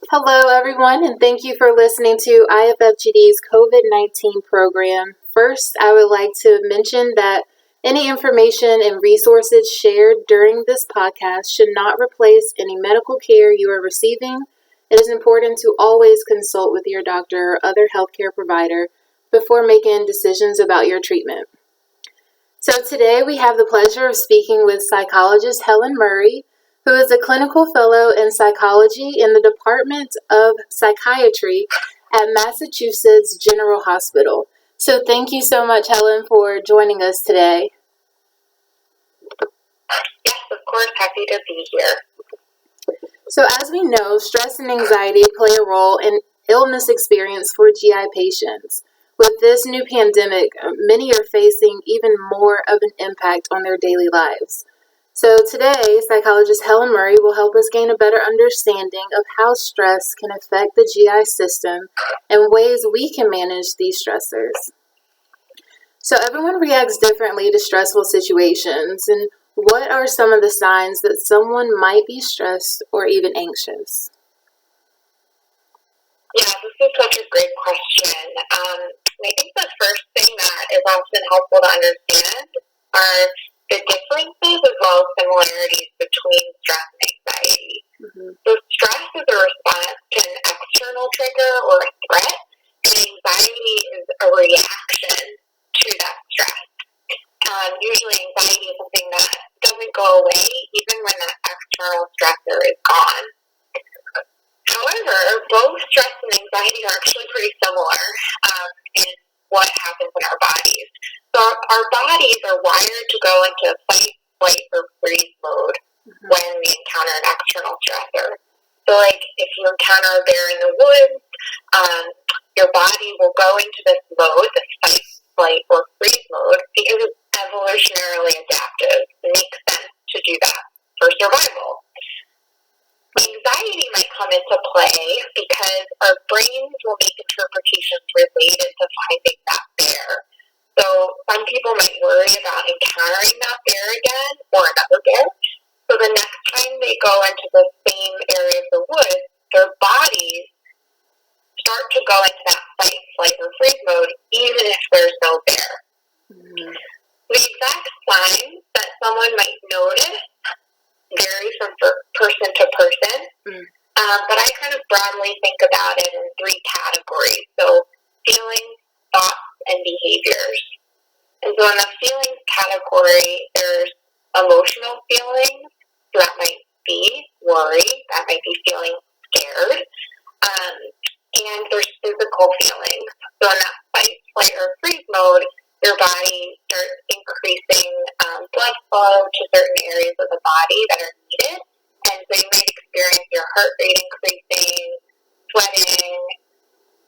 Hello, everyone, and thank you for listening to IFFGD's COVID-19 program. First, I would like to mention that any information and resources shared during this podcast should not replace any medical care you are receiving. It is important to always consult with your doctor or other healthcare provider before making decisions about your treatment. So today we have the pleasure of speaking with psychologist Helen Murray, who is a clinical fellow in psychology in the Department of Psychiatry at Massachusetts General Hospital. So thank you so much, Helen, for joining us today. Yes, of course, happy to be here. So as we know, stress and anxiety play a role in illness experience for GI patients. With this new pandemic, many are facing even more of an impact on their daily lives. So today, psychologist Helen Murray will help us gain a better understanding of how stress can affect the GI system and ways we can manage these stressors. So everyone reacts differently to stressful situations, and what are some of the signs that someone might be stressed or even anxious? Yeah, this is such a great question. I think the first thing that is often helpful to understand are the differences as well as similarities between stress and anxiety. So stress is a response to an external trigger or a threat, and anxiety is a reaction to that stress. Usually anxiety is something that doesn't go away even when that external stressor is gone. However, both stress and anxiety are actually pretty similar in what happens in our bodies. So our bodies are wired to go into fight, flight, or freeze mode when we encounter an external stressor. So like if you encounter a bear in the woods, your body will go into this mode, this fight, flight, or freeze mode, because it's evolutionarily adaptive. It makes sense to do that for survival. Anxiety might come into play because our brains will make interpretations related to finding that bear. So some people might worry about encountering that bear again or another bear. So the next time they go into the same area of the woods, their bodies start to go into that fight, flight, or freeze mode even if there's no bear. The exact signs that someone might notice vary from person to person, but I kind of broadly think about it in three categories. So feelings, thoughts, and behaviors. And so in the feelings category, there's emotional feelings. So that might be worry, that might be feeling scared, and there's physical feelings. So in that fight, flight, or freeze mode, your body starts increasing blood flow to certain areas of the body that are needed. And so you might experience your heart rate increasing, sweating,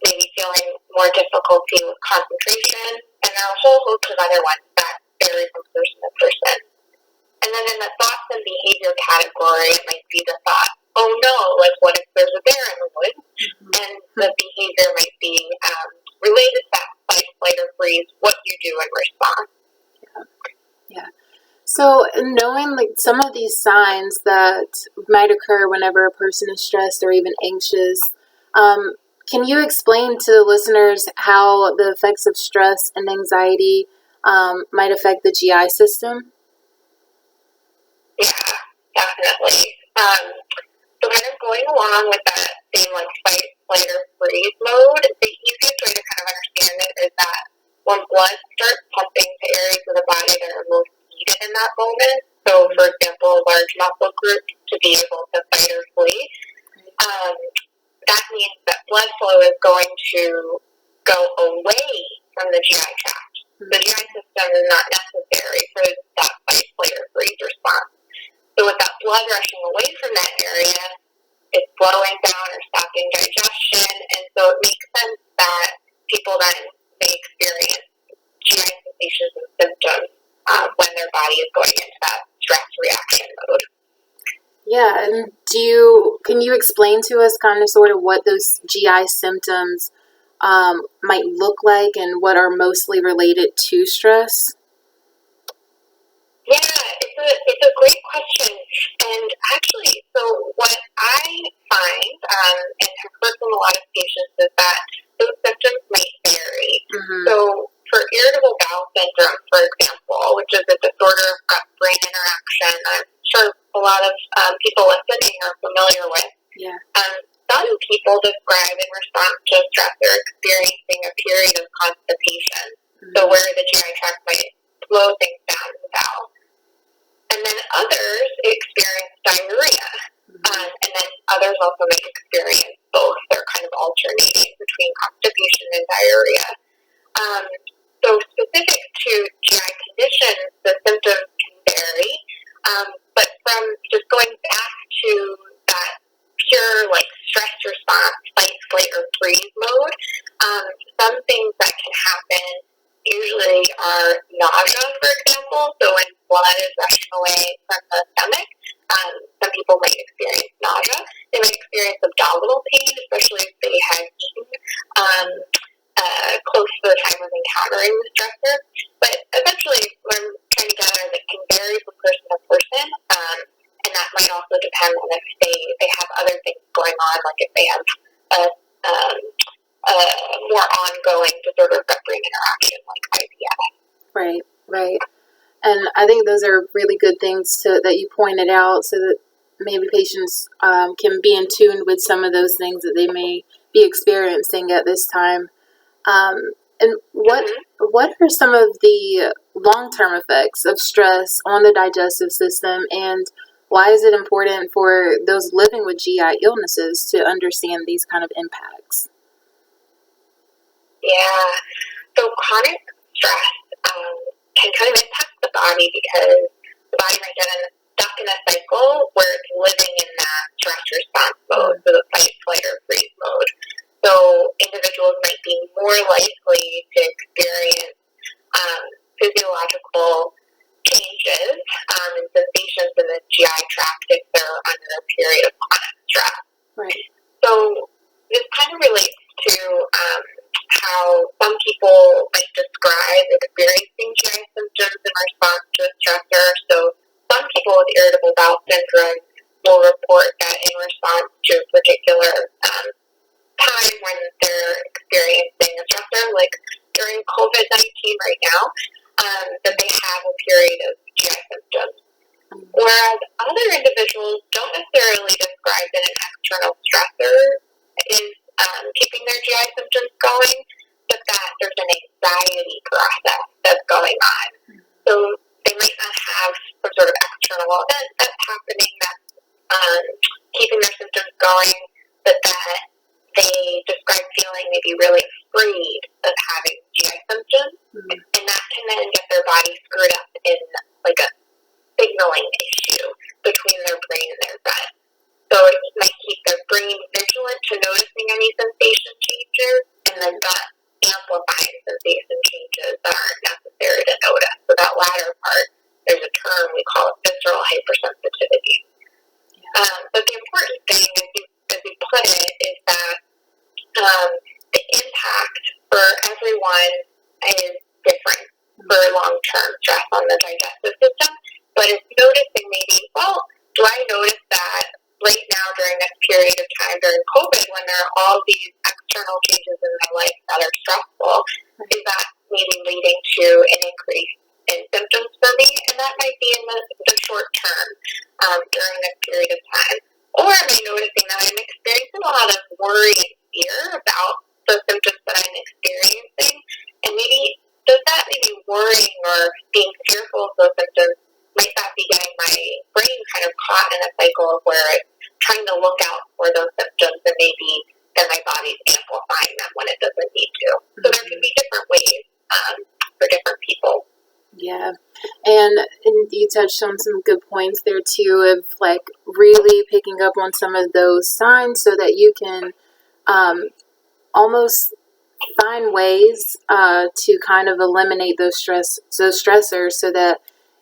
maybe feeling more difficulty with concentration, and there are a whole host of other ones that vary from person to person. And then in the thoughts and behavior category, it might be the thought, oh no, like what if there's a bear in the woods? And the behavior might be related to that fight, flight, or freeze, what you do in response. Yeah. So knowing like some of these signs that might occur whenever a person is stressed or even anxious, can you explain to the listeners how the effects of stress and anxiety might affect the GI system? Yeah, definitely. So kind of going along with that same like fight, flight, or freeze mode, the easiest way to kind of understand it is that when blood starts pumping to areas of the body that are most needed in that moment, so for example, large muscle groups to be able to fight or flee, that means that blood flow is going to go away from the GI tract. The GI system is not necessary for that fight, flight, or freeze response. So with that blood rushing away from that area, it's slowing down or stopping digestion, and so it makes sense that people then may experience GI sensations and symptoms when their body is going into that stress reaction mode. Yeah, and can you explain to us kind of sort of what those GI symptoms might look like and what are mostly related to stress? Yeah, it's a great question. And actually, so what I find in brain interaction I'm sure a lot of people listening are familiar with. Yeah. Some people describe in response to stress they're experiencing a period of constipation, so where the GI tract might slow things down in the bowel. And then others experience diarrhea, and then others also may experience both. They're kind of alternating between constipation and diarrhea. So specific to GI conditions, the symptoms can vary, but from just going back to that pure stress response, fight, flight, or freeze mode, some things that can happen usually are nausea, for example. So when blood is rushing away from the stomach, some people might experience nausea. They might experience abdominal pain, especially if they have eaten close to the time of encountering the stressor. But essentially, what I'm trying to gather is it can vary from person to person, and that might also depend on if they have other things going on, like if they have a more ongoing disorder of gut brain interaction, like IBS. Right. And I think those are really good things that you pointed out, so that maybe patients can be in tune with some of those things that they may be experiencing at this time. And what are some of the long-term effects of stress on the digestive system, and why is it important for those living with GI illnesses to understand these kind of impacts? Yeah, so chronic stress can kind of impact the body because the body might get stuck in a cycle where it's living in that stress response mode, so the fight, flight, or freeze mode. So individuals might be more likely to experience physiological changes and sensations in the GI tract if they're under a period of chronic stress. Right. So this kind of relates to how some people might describe experiencing GI symptoms in response to a stressor. So some people with irritable bowel syndrome will report that in response to a particular time when they're experiencing a stressor, like during COVID-19 right now, that they have a period of GI symptoms. Whereas other individuals don't necessarily describe that an external stressor is keeping their GI symptoms going, but that there's an anxiety process that's going on. So they might not have some sort of external event that's happening that's keeping their symptoms going, but that they describe feeling maybe really afraid of having GI symptoms, and that can then get their body screwed up in like a signaling issue between their brain and their gut. So it might keep their brain vigilant to noticing any sensation changes, and the gut amplifying sensation changes that aren't necessary to notice. So that latter part, there's a term we call it visceral hypersensitivity. But the important thing, as you put it, is that the impact for everyone is different for long-term stress on the digestive system, but it's noticing maybe, well, do I notice that right now during this period of time during COVID, when there are all these external changes in my life that are stressful, is that maybe leading to an increase in symptoms for me? And that might be in the short term during this period of time. Or am I noticing that I'm experiencing a lot of worry and fear about the symptoms that I'm experiencing? And maybe does that maybe worrying or being fearful of those symptoms, might that be getting my brain kind of caught in a cycle of where it's trying to look out for those symptoms, and maybe then my body's amplifying them when it doesn't need to. So there can be different ways for different people. Yeah, and you touched on some good points there too, of like really picking up on some of those signs so that you can almost find ways to kind of eliminate those stressors so that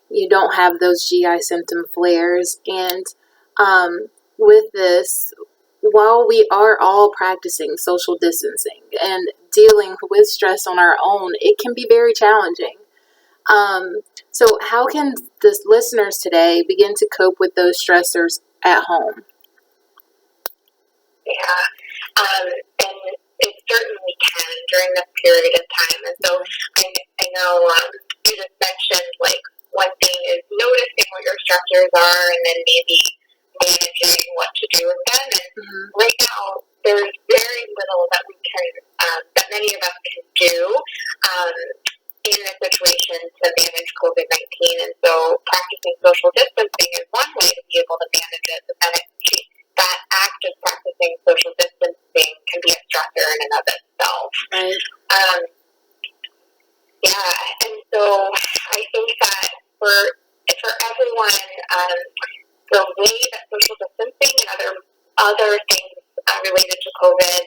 you don't have those GI symptom flares. And with this, while we are all practicing social distancing and dealing with stress on our own, it can be very challenging. So how can the listeners today begin to cope with those stressors at home? Yeah, and it certainly can during this period of time. And so I know you just mentioned like one thing is noticing what your stressors are and then maybe managing what to do with them. And right now, there's very little that we can, that many of us can do in a situation to manage COVID-19. And so practicing social distancing is one way to be able to manage it, but then that act of practicing social distancing can be a stressor in and of itself. Right. And so I think that for everyone, the way that social distancing and other things related to COVID,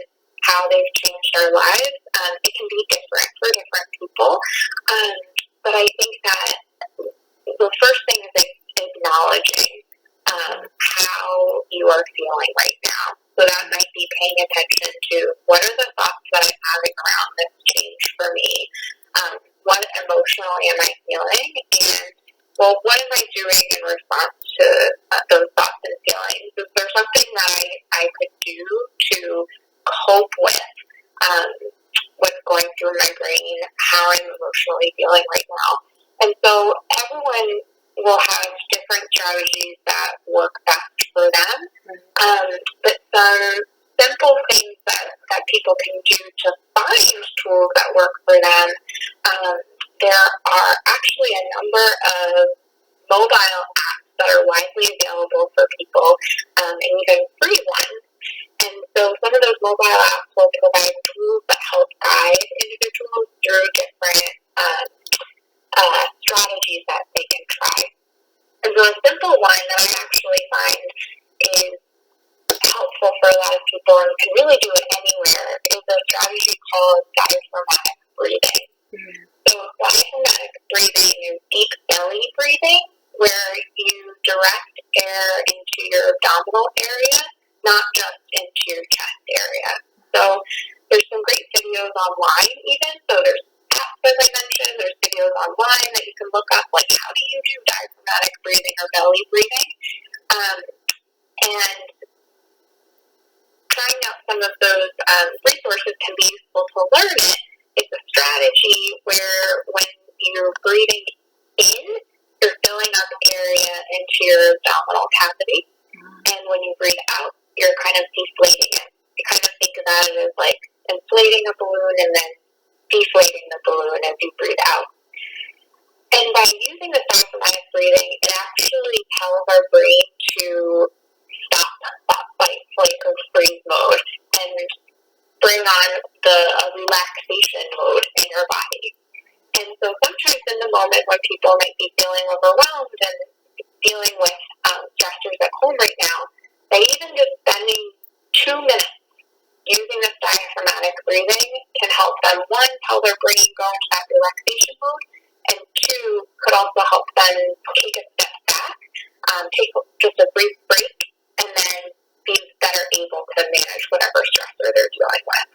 how they've changed our lives, it can be different for different people. But I think that the first thing is acknowledging how you are feeling right now. So that might be paying attention to what are the thoughts that I'm having around this change for me. What emotionally am I feeling? And, well, what am I doing in response to those thoughts and feelings? Is there something that I could do to cope with what's going through my brain, how I'm emotionally feeling right now? And so everyone will have different strategies that work best for them. But some simple things that people can do to find tools that work for them, there are actually a number of mobile apps that are widely available for people, and even free ones. And so some of those mobile apps will provide tools that help guide individuals through different strategies that they can try. And so a simple one that I actually find is helpful for a lot of people and can really do it anywhere is a strategy called diaphragmatic breathing. So diaphragmatic breathing is deep belly breathing, where you direct air into your abdominal area, not just into your chest area. So there's some great videos online even. So there's apps, as I mentioned, there's videos online that you can look up, like how do you do diaphragmatic breathing or belly breathing? And trying out some of those resources can be useful to learn it. It's a strategy where when you're breathing in, you're filling up area into your abdominal cavity. And when you breathe out, you're kind of deflating it. You kind of think about it as like inflating a balloon and then deflating the balloon as you breathe out. And by using the diaphragmatic breathing, it actually tells our brain to stop that fight, flight, or freeze mode and bring on the relaxation mode in your body. And so sometimes in the moment when people might be feeling overwhelmed and dealing with stressors at home right now, that even just spending 2 minutes using this diaphragmatic breathing can help them, one, tell their brain go into that relaxation mode, and two, could also help them take a step back, take just a brief break, and then be better able to manage whatever stressor they're dealing with.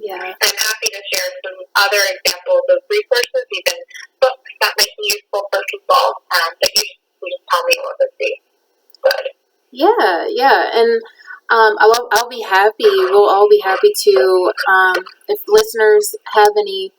Yeah. I'm happy to share some other examples of resources, even books that might be useful for people, that you just tell me what would be good. Yeah, and I'll be happy. We'll all be happy to. If listeners have any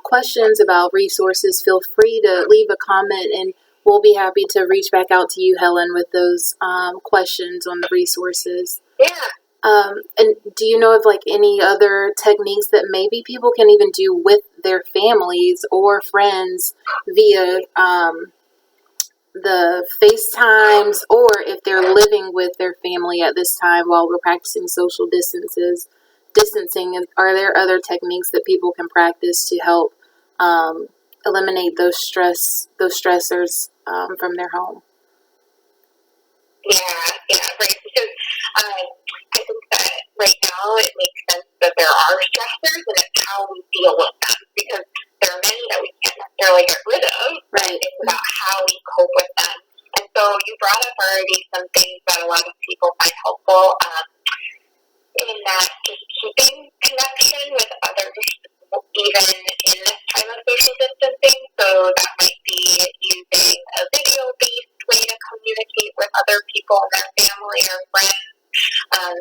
questions about resources, feel free to leave a comment, and we'll be happy to reach back out to you, Helen, with those questions on the resources. Yeah. And do you know of like any other techniques that maybe people can even do with their families or friends via the FaceTimes, or if they're living with their family at this time while we're practicing social distancing, and are there other techniques that people can practice to help eliminate those stressors from their home? Yeah, right. Because I think that right now it makes sense that there are stressors and it's how we deal with them, because there are many that we can't necessarily get rid of. Right. It's about how we cope with them. And so you brought up already some things that a lot of people find helpful in that just keeping connection with others, even in this time of social distancing. So that might be using a video-based way to communicate with other people in their family or friends.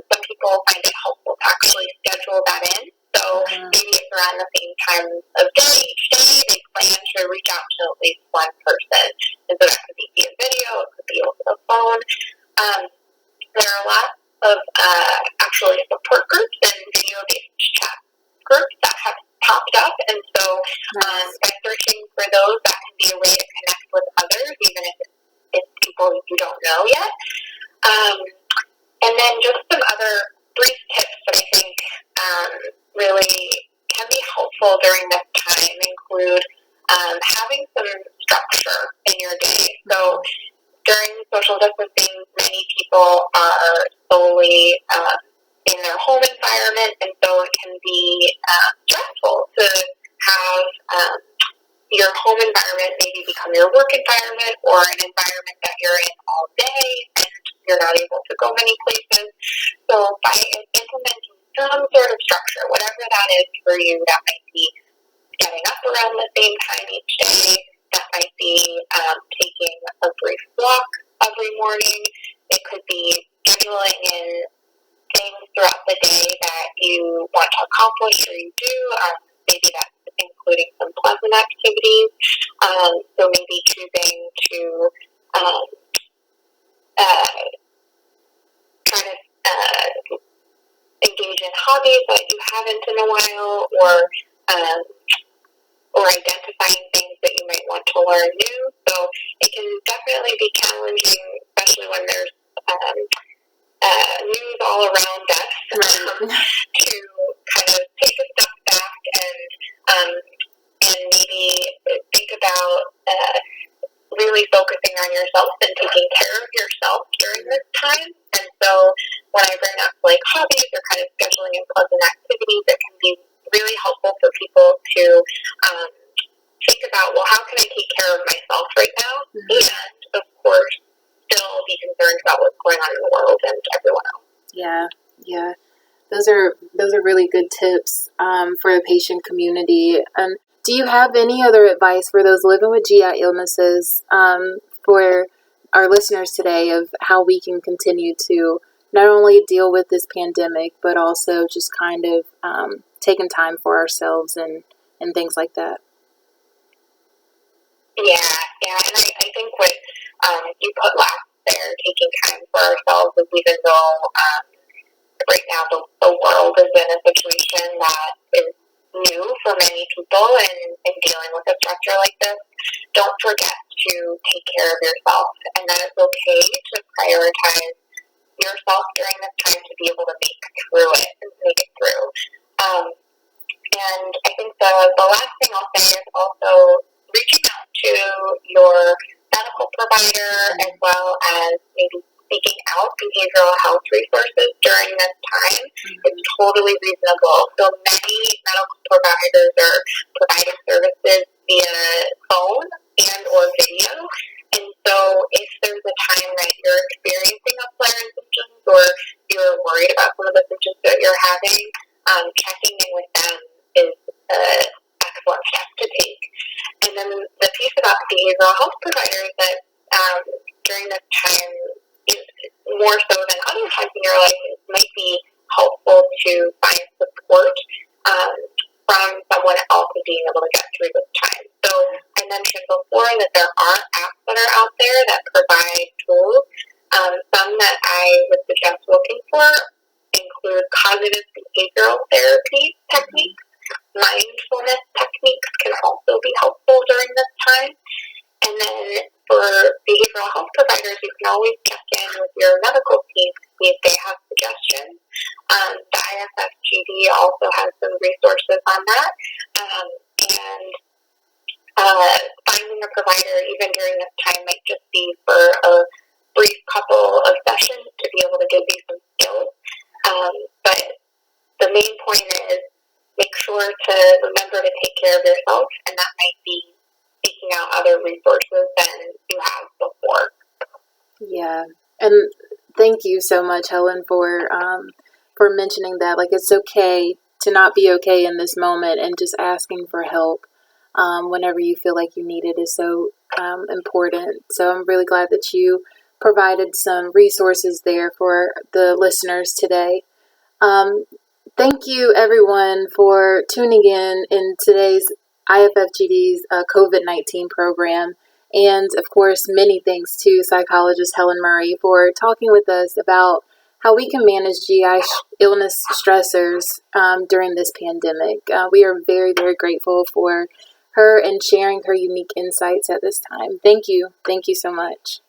Some people find it helpful to actually schedule that in. So maybe it's around the same time of day each day, they plan to reach out to at least one person. And so that could be via video, it could be over the phone. There are a lot of actually support groups and video-based chat groups that have popped up, and so by searching for those, that can be a way to connect with others, even if it's people you don't know yet. And then just some other brief tips that I think really can be helpful during this time include having some structure in your day. So during social distancing, many people are solely in their home environment, and so it can be stressful to have your home environment maybe become your work environment, or an environment that you're in all day and you're not able to go many places. So by implementing some sort of structure, whatever that is for you, that might be getting up around the same time each day, that might be taking a brief walk every morning. It could be scheduling in things throughout the day that you want to accomplish or you do. Maybe that's including some pleasant activities. So maybe choosing to kind of engage in hobbies that you haven't in a while, or identifying things that you might want to learn new. So it can definitely be challenging, especially when there's news all around us, to kind of take a step back and maybe think about really focusing on yourself and taking care of yourself during this time. And so when I bring up like hobbies or kind of scheduling in pleasant activities, it can be really helpful for people to think about, well, how can I take care of myself right now? And of course, still be concerned about what's going on in the world and everyone else. Yeah. Those are really good tips for the patient community. Do you have any other advice for those living with GI illnesses for our listeners today of how we can continue to not only deal with this pandemic, but also just kind of taking time for ourselves and things like that? Yeah, and I think what you put last there, taking time for ourselves, is even though right now the world is in a situation that is new for many people and dealing with a structure like this, don't forget to take care of yourself, and that it's okay to prioritize yourself during this time to be able to make it through. And I think the last thing I'll say is also reaching out to your medical provider, as well as maybe seeking out behavioral health resources during this time. It's totally reasonable. So many medical providers are providing services via phone and or video. And so if there's a time that you're experiencing a flare in symptoms, or you're worried about some of the symptoms that you're having, checking in with them is an excellent step to take. And then the piece about behavioral health providers that during this time, more so than other times in your life, it might be helpful to find support from someone else in being able to get through this time. So I mentioned before that there are apps that are out there that provide tools. Some that I would suggest looking for include cognitive behavioral therapy techniques. Mindfulness techniques can also be helpful during this time. And then for behavioral health providers, you can always check in with your medical team to see if they have suggestions. The IFFGD also has some resources on that. And finding a provider even during this time might just be for a brief couple of sessions to be able to give you some skills. But the main point is make sure to remember to take care of yourself, and that might be seeking out other resources than you have before. Yeah, and thank you so much, Helen, for mentioning that. Like, it's okay to not be okay in this moment, and just asking for help whenever you feel like you need it is so important. So I'm really glad that you provided some resources there for the listeners today. Thank you, everyone, for tuning in today's IFFGD's COVID-19 program. And of course, many thanks to psychologist Helen Murray for talking with us about how we can manage GI illness stressors during this pandemic. We are very, very grateful for her and sharing her unique insights at this time. Thank you. Thank you so much.